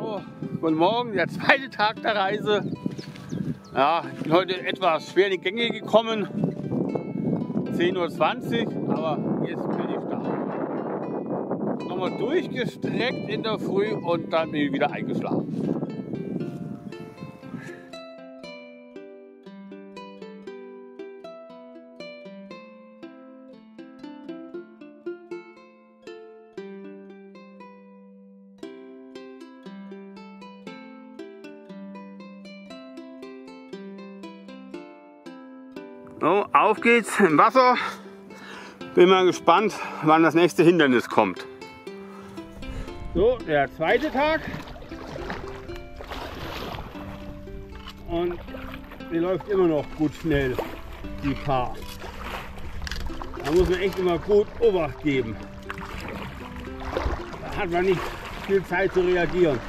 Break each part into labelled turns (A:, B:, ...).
A: So, guten Morgen, der zweite Tag der Reise. Ja, ich bin heute etwas schwer in die Gänge gekommen. 10:20 Uhr, aber jetzt bin ich da. Nochmal durchgestreckt in der Früh und dann bin ich wieder eingeschlafen. So, auf geht's im Wasser. Bin mal gespannt, wann das nächste Hindernis kommt. So, der zweite Tag. Und die läuft immer noch gut schnell, die Paar. Da muss man echt immer gut Obacht geben. Da hat man nicht viel Zeit zu reagieren.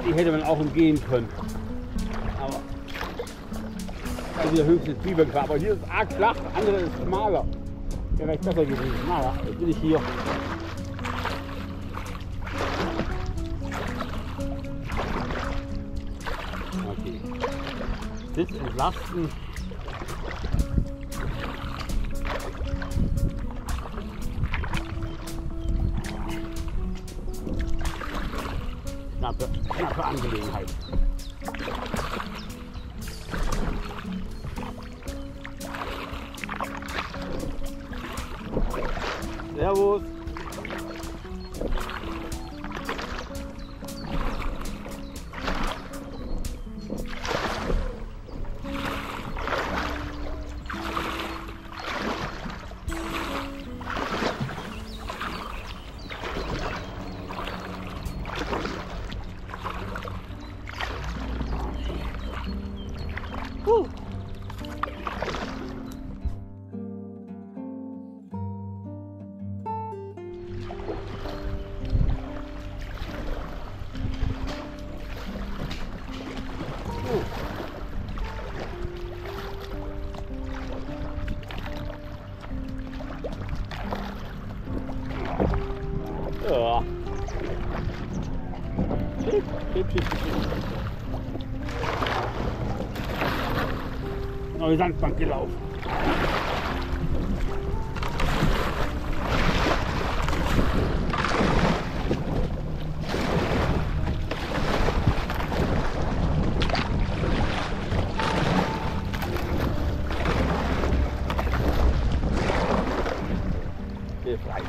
A: Die hätte man auch umgehen können. Aber das ist wieder höchstens Bibergefahr. Aber hier ist arg flach, das andere ist schmaler. Ja, wäre besser gewesen. Na ja, jetzt bin ich hier. Okay. Sitz entlasten. Knappe Angelegenheit. Servus. Ja. Schick, schick, schick, schick. Neue Sandbank gelaufen. Hilfreich.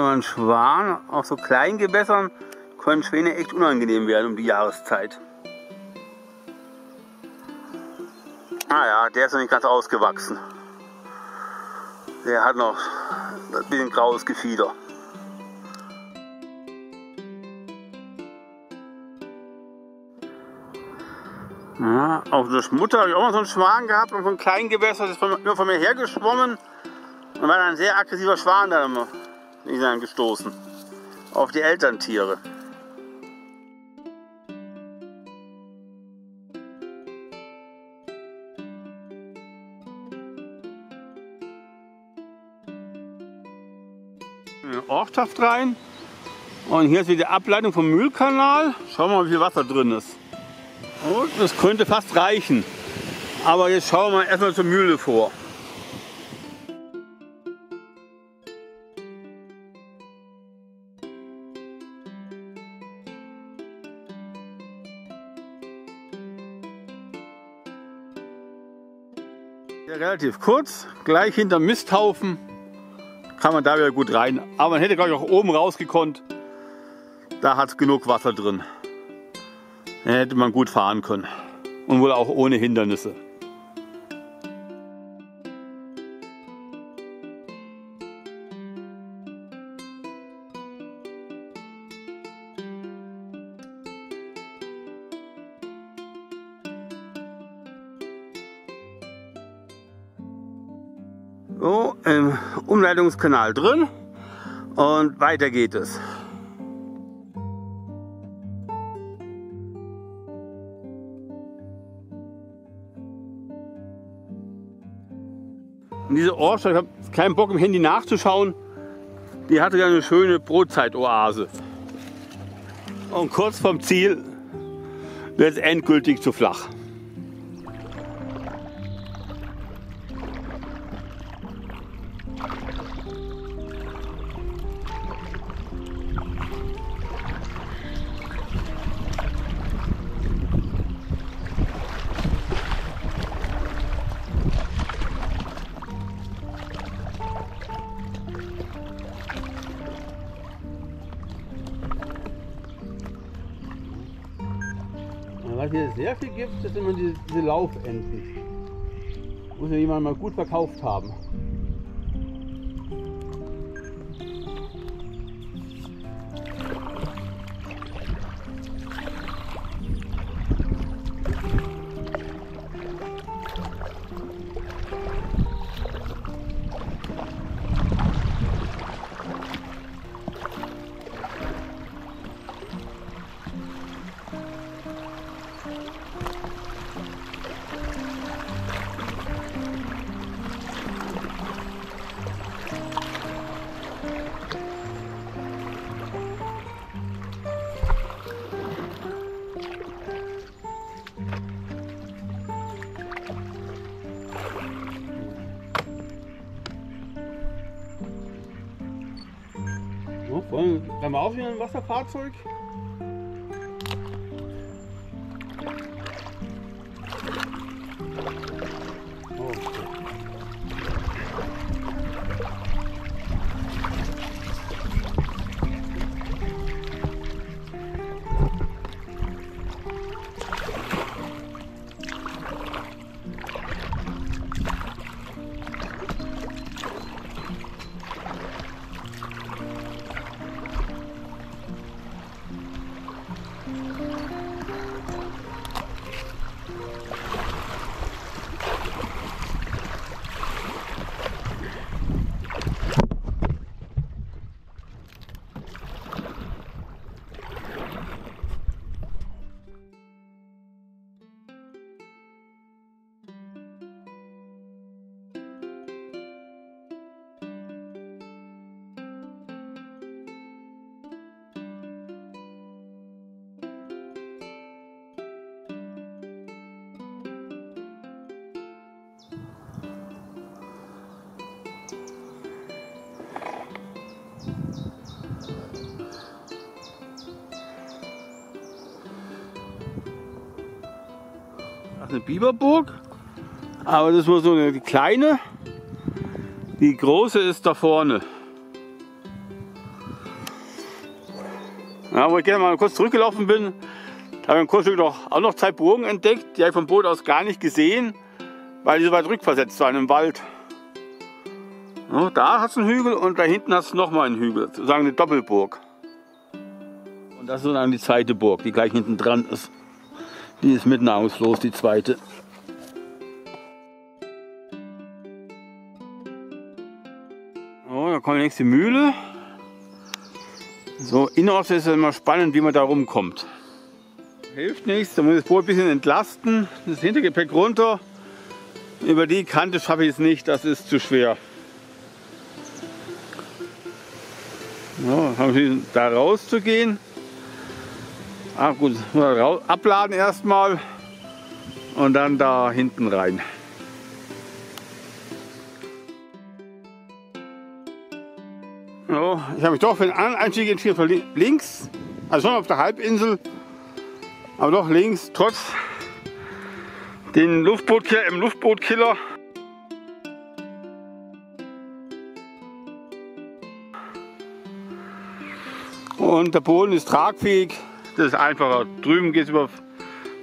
B: Ein Schwan auf so kleinen Gewässern können Schwäne echt unangenehm werden um die Jahreszeit. Ah ja, der ist noch nicht ganz ausgewachsen. Der hat noch ein bisschen graues Gefieder. Ja, auf der Schmutter habe ich auch mal so einen Schwan gehabt und von einem kleinen Gewässer, das ist immer von mir hergeschwommen und war dann ein sehr aggressiver Schwan da immer. Die sind dann gestoßen auf die Elterntiere. Eine Ortschaft rein und hier ist wieder die Ableitung vom Mühlkanal. Schauen wir mal, wie viel Wasser drin ist. Und das könnte fast reichen. Aber jetzt schauen wir erstmal zur Mühle vor. Relativ kurz, gleich hinterm Misthaufen kann man da wieder gut rein. Aber man hätte glaube ich auch oben rausgekonnt. Da hat es genug Wasser drin. Da hätte man gut fahren können. Und wohl auch ohne Hindernisse. So, im Umleitungskanal drin und weiter geht es. Und diese Ortschaft, ich habe keinen Bock im Handy nachzuschauen, die hatte ja eine schöne Brotzeitoase. Und kurz vorm Ziel wird es endgültig zu flach.
A: Was hier sehr viel gibt, das sind immer diese Laufenten. Muss ja jemand mal gut verkauft haben. Haben wir auch wieder ein Wasserfahrzeug? Oh.
B: Das ist eine Biberburg, aber das ist nur so eine kleine. Die große ist da vorne. Ja, wo ich gerne mal kurz zurückgelaufen bin, da habe ich im Grundstück auch noch 2 Burgen entdeckt. Die habe ich vom Boot aus gar nicht gesehen, weil die so weit rückversetzt waren im Wald. Ja, da hat es einen Hügel und da hinten hat es nochmal einen Hügel, sozusagen eine Doppelburg. Und das ist dann die zweite Burg, die gleich hinten dran ist. Die ist mitnahmungslos, die zweite. So, da kommt die nächste Mühle. So, innerorts ist es immer spannend, wie man da rumkommt. Hilft nichts, da muss ich das Boot ein bisschen entlasten, das Hintergepäck runter. Über die Kante schaffe ich es nicht, das ist zu schwer. So, haben wir da rauszugehen. Gut, abladen erstmal und dann da hinten rein. So, ich habe mich doch für den anderen Einstieg entschieden, für links, also schon auf der Halbinsel, aber doch links, trotz den Luftbootkiller. Und der Boden ist tragfähig. Das ist einfacher. Drüben geht es über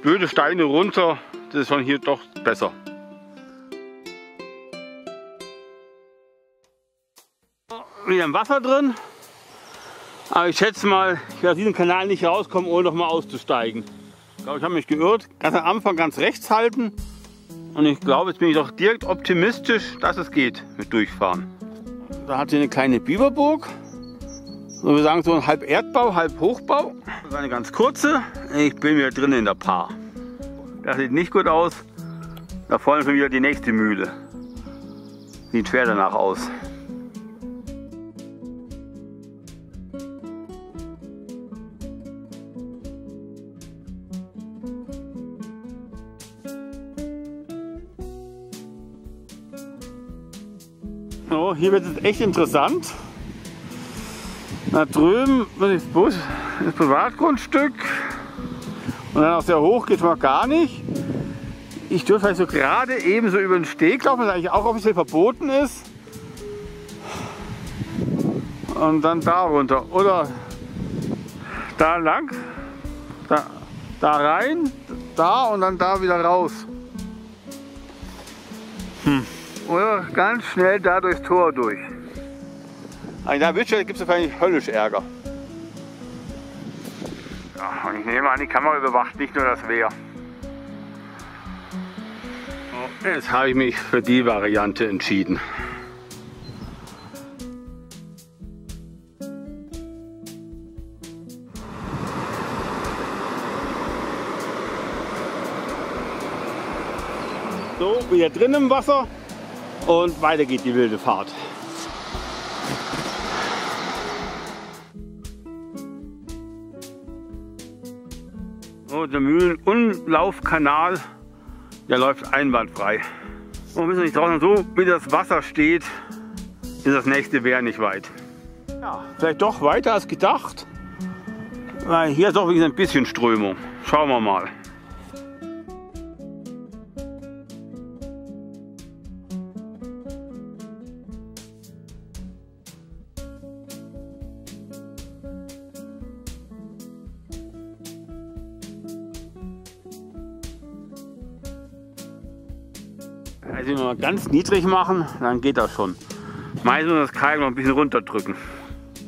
B: blöde Steine runter. Das ist von hier doch besser. Wieder im Wasser drin. Aber ich schätze mal, ich werde aus diesem Kanal nicht rauskommen, ohne noch mal auszusteigen. Ich glaube, ich habe mich geirrt. Ganz am Anfang ganz rechts halten. Und ich glaube, jetzt bin ich doch direkt optimistisch, dass es geht mit Durchfahren. Da hat sie eine kleine Biberburg. So, wir sagen so ein halb Erdbau, halb Hochbau. Das ist eine ganz kurze. Ich bin wieder drin in der Paar. Das sieht nicht gut aus. Da vorne schon wieder die nächste Mühle. Sieht schwer danach aus. So, hier wird es echt interessant. Da drüben ist das Privatgrundstück und dann auch sehr hoch geht es mal gar nicht. Ich dürfte halt so gerade eben so über den Steg laufen, was eigentlich auch offiziell verboten ist. Und dann da runter oder da lang. Da Da rein, da und dann da wieder raus. Oder ganz schnell da durchs Tor durch. An der Bildschirm gibt es wahrscheinlich höllisch Ärger. Ja, und ich nehme an, die Kamera überwacht nicht nur das Wehr. Jetzt habe ich mich für die Variante entschieden. So, wieder drin im Wasser und weiter geht die wilde Fahrt. So, der Mühlenumlaufkanal, der läuft einwandfrei. Und wir müssen nicht draußen, so wie das Wasser steht, ist das nächste Wehr nicht weit. Ja, vielleicht doch weiter als gedacht, weil hier ist doch wieder ein bisschen Strömung. Schauen wir mal. Also wenn wir mal ganz niedrig machen, dann geht das schon. Meistens muss das Kajak noch ein bisschen runterdrücken.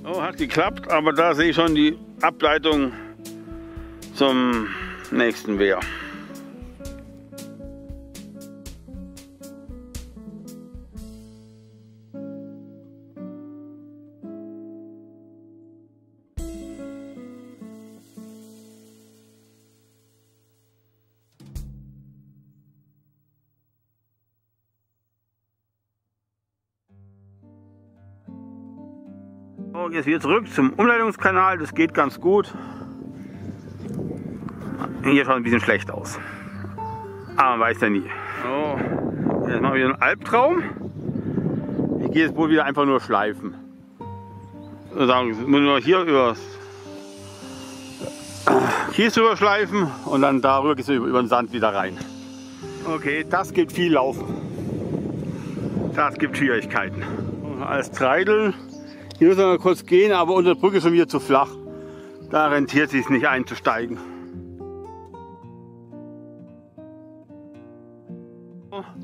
B: Oh, hat geklappt, aber da sehe ich schon die Ableitung zum nächsten Wehr. So, jetzt wieder zurück zum Umleitungskanal, das geht ganz gut. Hier schaut ein bisschen schlecht aus, aber man weiß ja nie. So, jetzt machen wir wieder einen Albtraum. Ich gehe das Boot wieder einfach nur schleifen. Sagen, ich muss nur hier über Kies drüber schleifen und dann darüber geht es über den Sand wieder rein. Okay, das gibt viel Laufen. Das gibt Schwierigkeiten. Als Treideln. Hier müssen wir kurz gehen, aber unter der Brücke ist schon wieder zu flach. Da rentiert es sich nicht einzusteigen.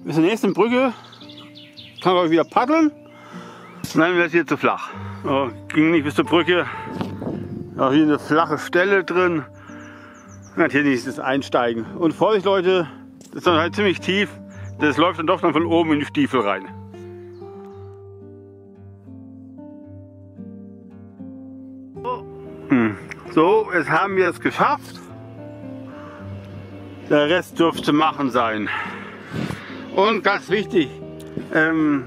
B: Bis zur nächsten Brücke kann man wieder paddeln. Und dann wird es hier zu flach. So, ging nicht bis zur Brücke. Auch hier eine flache Stelle drin. Natürlich ist das Einsteigen. Und Vorsicht Leute, das ist dann halt ziemlich tief. Das läuft dann doch dann von oben in die Stiefel rein. So, jetzt haben wir es geschafft. Der Rest dürfte zu machen sein. Und ganz wichtig, wenn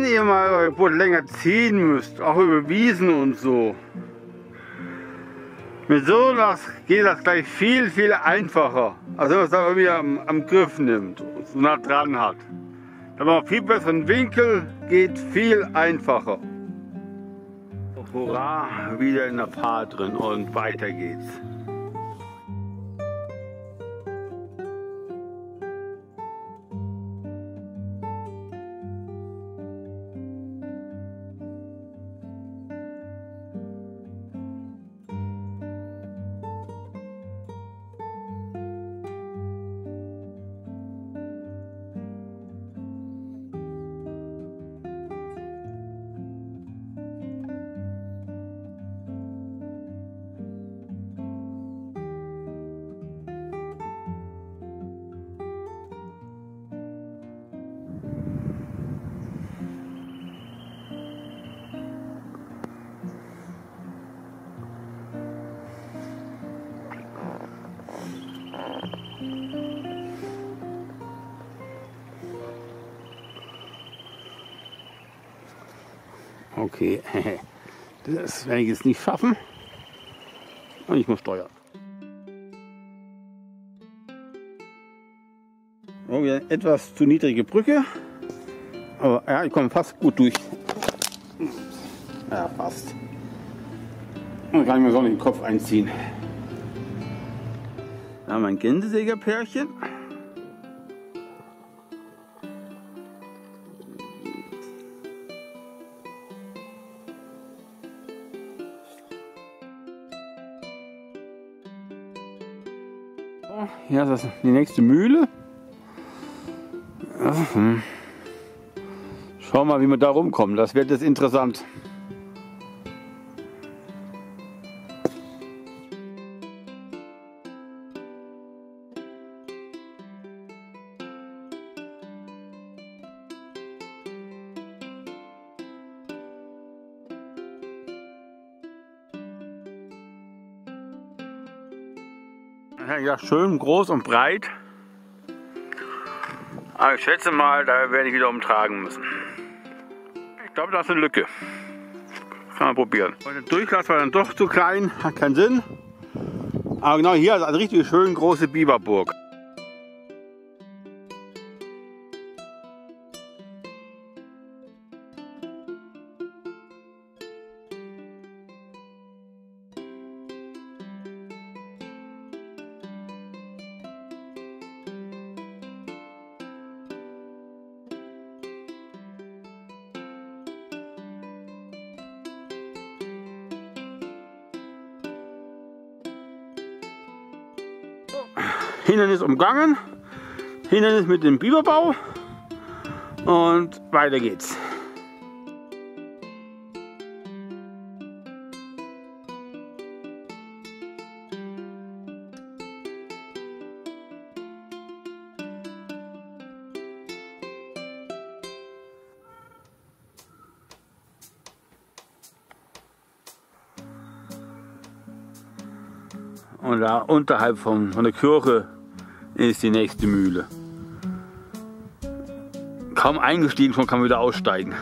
B: ihr mal euer Boot länger ziehen müsst, auch über Wiesen und so, mit Solas geht das gleich viel, viel einfacher, als wenn man es da irgendwie am Griff nimmt und so nah dran hat. Da man viel besseren Winkel, geht viel einfacher. Hurra, wieder in der Fahrt drin und weiter geht's. Okay, das werde ich jetzt nicht schaffen. Und ich muss steuern. Oh, wieder etwas zu niedrige Brücke. Aber ja, ich komme fast gut durch. Ja, fast. Dann kann ich mir so den Kopf einziehen. Da haben wir ein Gänsesägerpärchen. Hier ist das die nächste Mühle. Ja, Schauen wir mal, wie wir da rumkommen. Das wird jetzt interessant. Ja, schön groß und breit. Aber ich schätze mal, da werde ich wieder umtragen müssen. Ich glaube, da ist eine Lücke. Kann man probieren. Der Durchlass war dann doch zu klein, hat keinen Sinn. Aber genau hier ist eine richtig schön große Biberburg. Hindernis umgangen, Hindernis mit dem Biberbau und weiter geht's. Und da unterhalb von der Kirche ist die nächste Mühle. Kaum eingestiegen, schon kann man wieder aussteigen.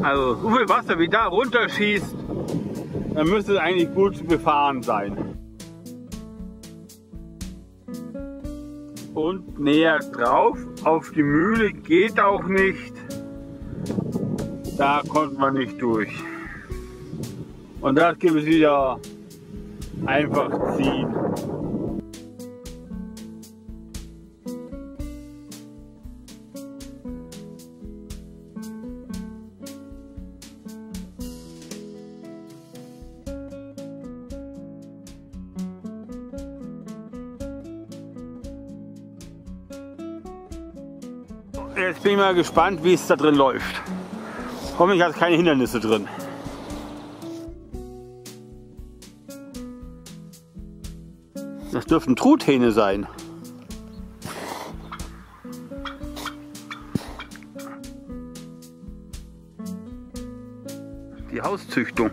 B: Also so viel Wasser wie da runterschießt, dann müsste es eigentlich gut zu befahren sein. Und näher drauf auf die Mühle geht auch nicht. Da konnte man nicht durch. Und das gibt es wieder einfach ziehen. Jetzt bin ich mal gespannt, wie es da drin läuft. Hoffentlich hat es keine Hindernisse drin. Das dürften Truthähne sein. Die Hauszüchtung.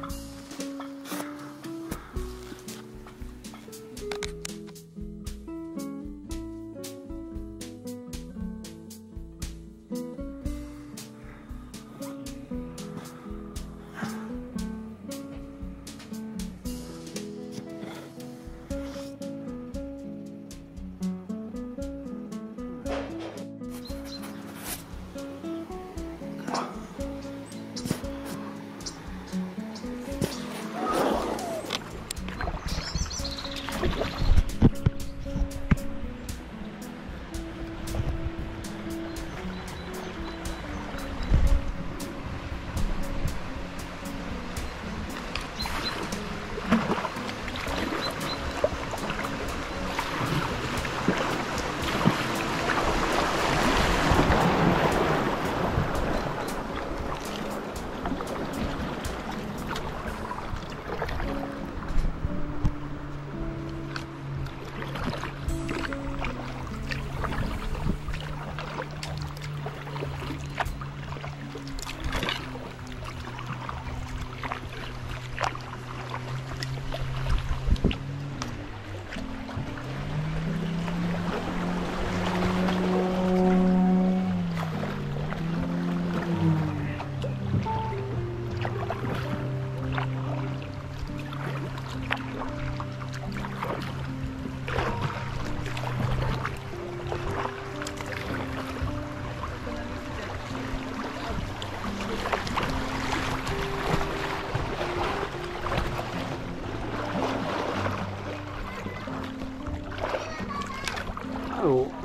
A: Hallo.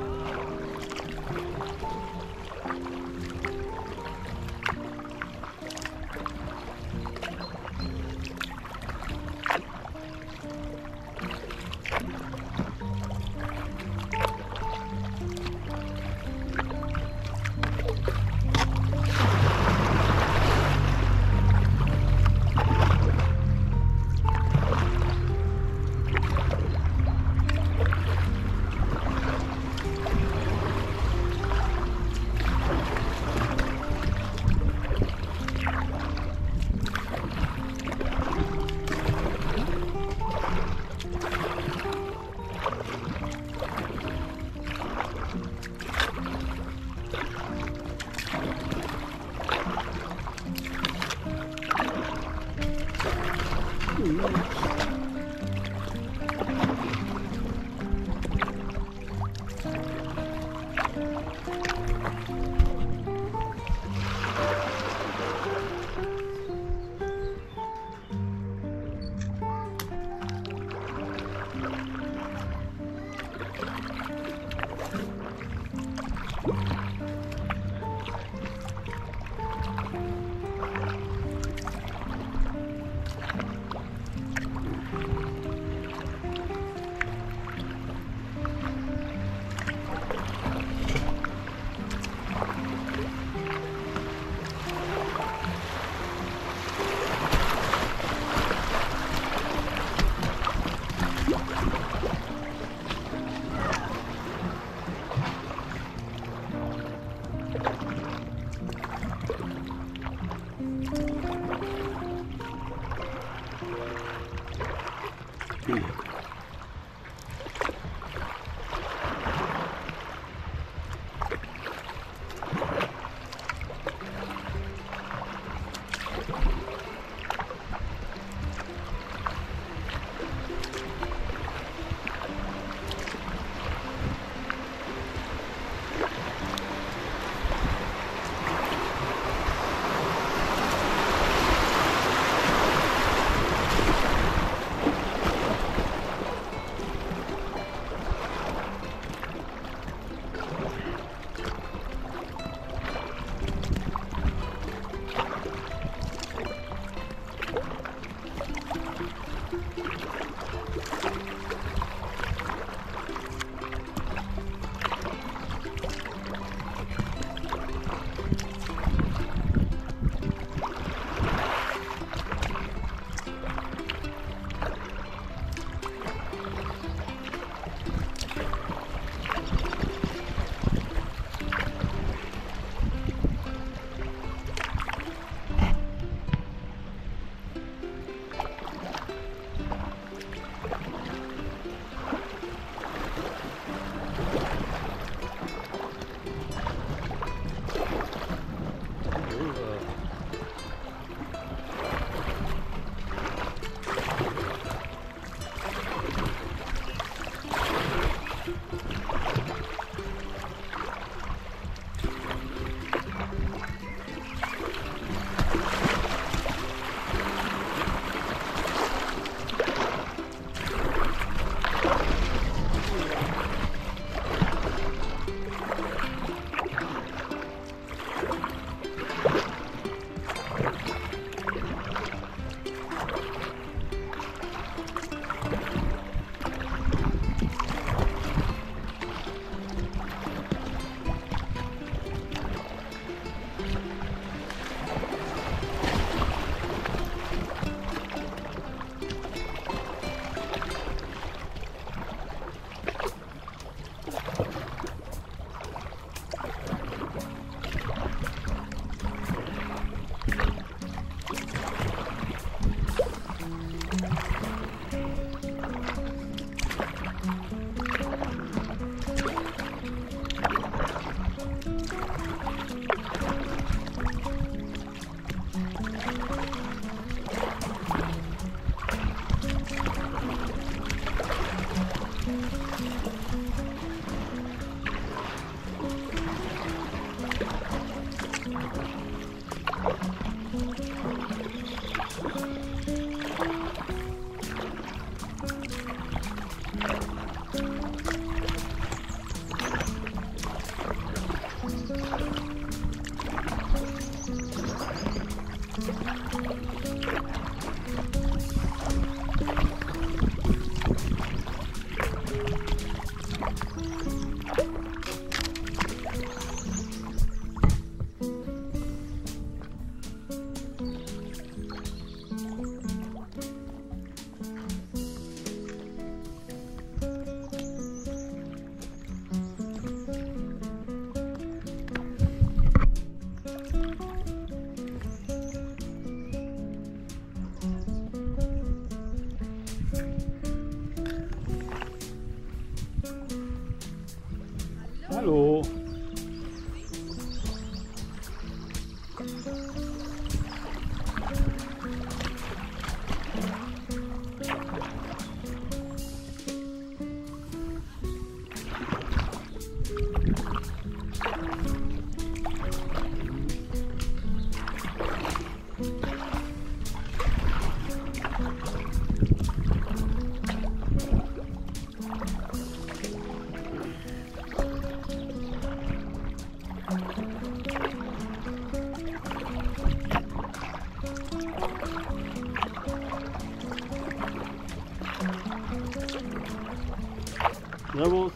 A: Servus.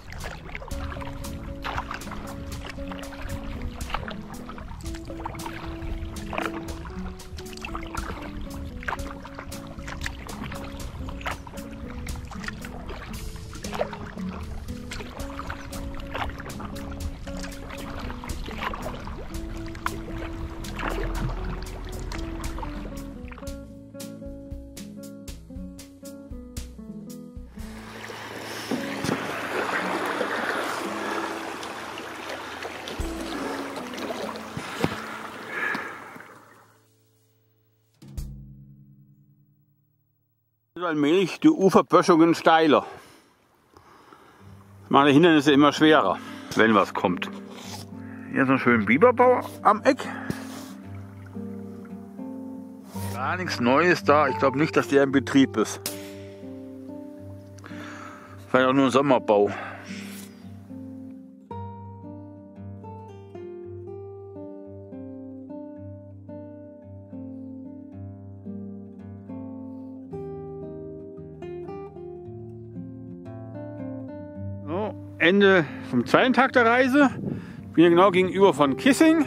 B: Allmählich die Uferböschungen steiler. Das macht die Hindernisse immer schwerer, wenn was kommt. Hier ist noch schön Biberbau am Eck. Gar nichts Neues da. Ich glaube nicht, dass der in Betrieb ist. Vielleicht auch nur ein Sommerbau. Ende vom zweiten Tag der Reise. Ich bin hier genau gegenüber von Kissing.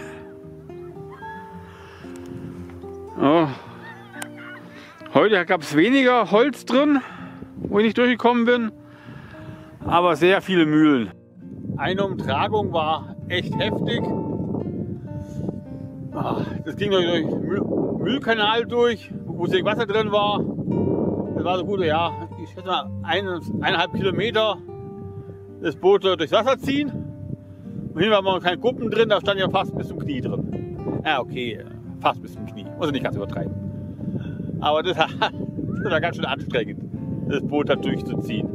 B: Ja. Heute gab es weniger Holz drin, wo ich nicht durchgekommen bin, aber sehr viele Mühlen. Eine Umtragung war echt heftig. Das ging durch den Mühlkanal durch, wo sehr Wasser drin war. Das war so gut, ja, ich schätze mal 1,5 Kilometer. Das Boot durchs Wasser ziehen. Und hier waren noch keine Kuppen drin, da stand ja fast bis zum Knie drin. Ja, okay, fast bis zum Knie. Muss ich nicht ganz übertreiben. Aber das war ganz schön anstrengend, das Boot da durchzuziehen.